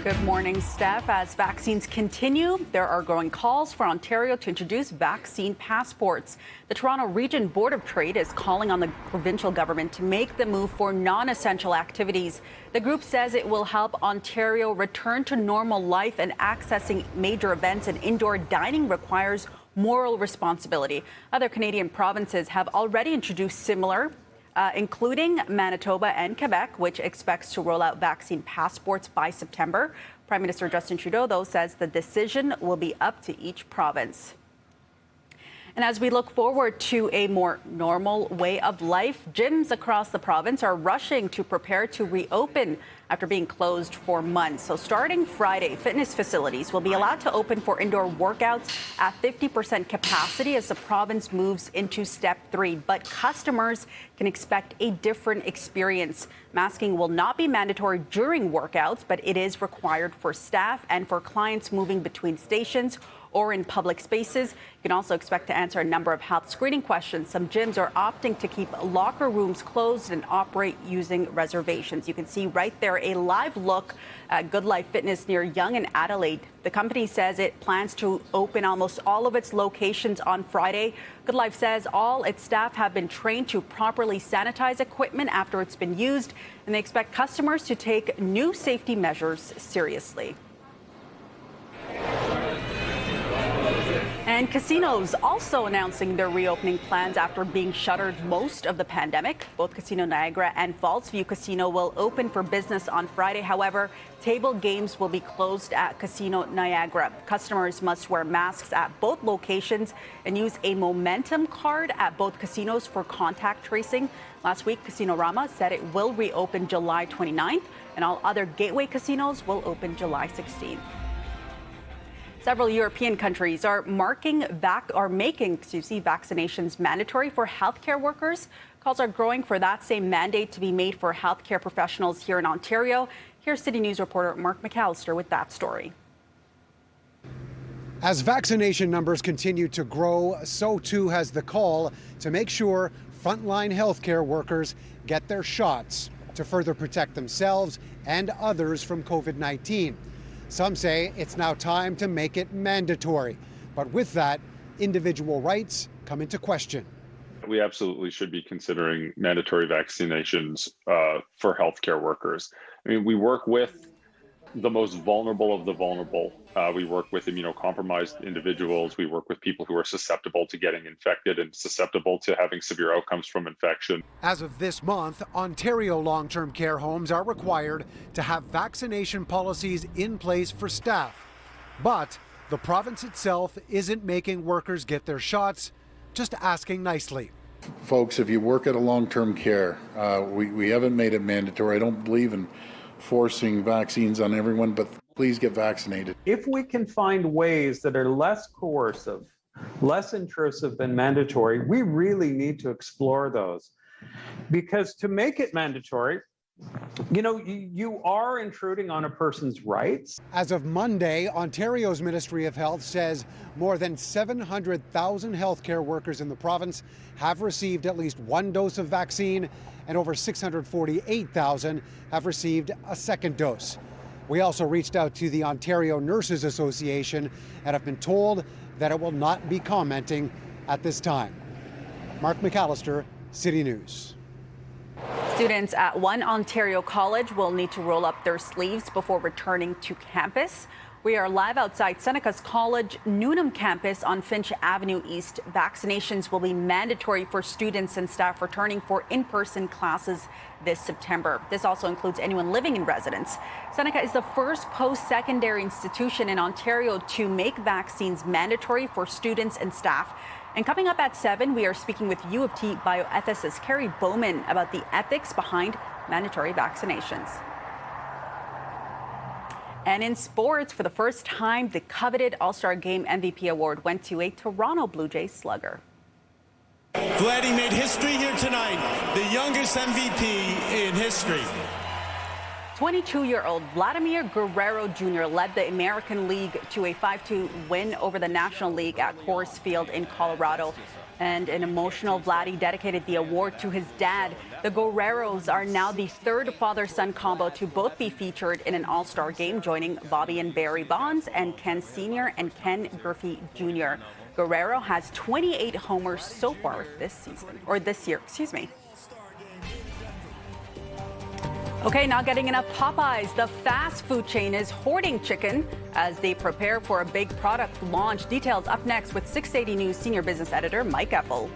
Good morning, Steph. As vaccines continue, there are growing calls for Ontario to introduce vaccine passports. The Toronto Region Board of Trade is calling on the provincial government to make the move for non-essential activities. The group says it will help Ontario return to normal life, and accessing major events and indoor dining requires moral responsibility. Other Canadian provinces have already introduced similar, including Manitoba and Quebec, which expects to roll out vaccine passports by September. Prime Minister Justin Trudeau, though, says the decision will be up to each province. And as we look forward to a more normal way of life, gyms across the province are rushing to prepare to reopen after being closed for months. So starting Friday, fitness facilities will be allowed to open for indoor workouts at 50% capacity as the province moves into step 3. But customers can expect a different experience. Masking will not be mandatory during workouts, but it is required for staff and for clients moving between stations or in public spaces. You can also expect to answer a number of health screening questions. Some gyms are opting to keep locker rooms closed and operate using reservations. You can see right there a live look at Good Life Fitness near Yonge and Adelaide. The company says it plans to open almost all of its locations on Friday. Good Life says all its staff have been trained to properly sanitize equipment after it's been used, and they expect customers to take new safety measures seriously. And casinos also announcing their reopening plans after being shuttered most of the pandemic. Both Casino Niagara and Fallsview Casino will open for business on Friday. However, table games will be closed at Casino Niagara. Customers must wear masks at both locations and use a Momentum card at both casinos for contact tracing. Last week, Casino Rama said it will reopen July 29th, and all other gateway casinos will open July 16th. Several European countries are making vaccinations mandatory for healthcare workers. Calls are growing for that same mandate to be made for healthcare professionals here in Ontario. Here's City News reporter Mark McAllister with that story. As vaccination numbers continue to grow, so too has the call to make sure frontline healthcare workers get their shots to further protect themselves and others from COVID-19. Some say it's now time to make it mandatory. But with that, individual rights come into question. We absolutely should be considering mandatory vaccinations for healthcare workers. I mean, we work with the most vulnerable of the vulnerable. We work with immunocompromised individuals. We work with people who are susceptible to getting infected and susceptible to having severe outcomes from infection. As of this month, Ontario long-term care homes are required to have vaccination policies in place for staff. But the province itself isn't making workers get their shots, just asking nicely. Folks, if you work at a long-term care, we haven't made it mandatory. I don't believe in forcing vaccines on everyone, but please get vaccinated. If we can find ways that are less coercive, less intrusive than mandatory, we really need to explore those. Because to make it mandatory, you are intruding on a person's rights. As of Monday, Ontario's Ministry of Health says more than 700,000 healthcare workers in the province have received at least one dose of vaccine, and over 648,000 have received a second dose. We also reached out to the Ontario Nurses Association and have been told that it will not be commenting at this time. Mark McAllister, City News. Students at one Ontario college will need to roll up their sleeves before returning to campus. We are live outside Seneca College Newnham campus on Finch Avenue East. Vaccinations will be mandatory for students and staff returning for in-person classes this September. This also includes anyone living in residence. Seneca is the first post-secondary institution in Ontario to make vaccines mandatory for students and staff. And coming up at 7, we are speaking with U of T bioethicist Carrie Bowman about the ethics behind mandatory vaccinations. And in sports, for the first time, the coveted All-Star Game MVP award went to a Toronto Blue Jays slugger. Vladdy made history here tonight, the youngest MVP in history. 22-year-old Vladimir Guerrero Jr. led the American League to a 5-2 win over the National League at Coors Field in Colorado. And an emotional Vladdy dedicated the award to his dad. The Guerreros are now the third father-son combo to both be featured in an all-star game, joining Bobby and Barry Bonds and Ken Sr. and Ken Griffey Jr. Guerrero has 28 homers so far this year. Okay, not getting enough Popeyes. The fast food chain is hoarding chicken as they prepare for a big product launch. Details up next with 680 News senior business editor Mike Epple.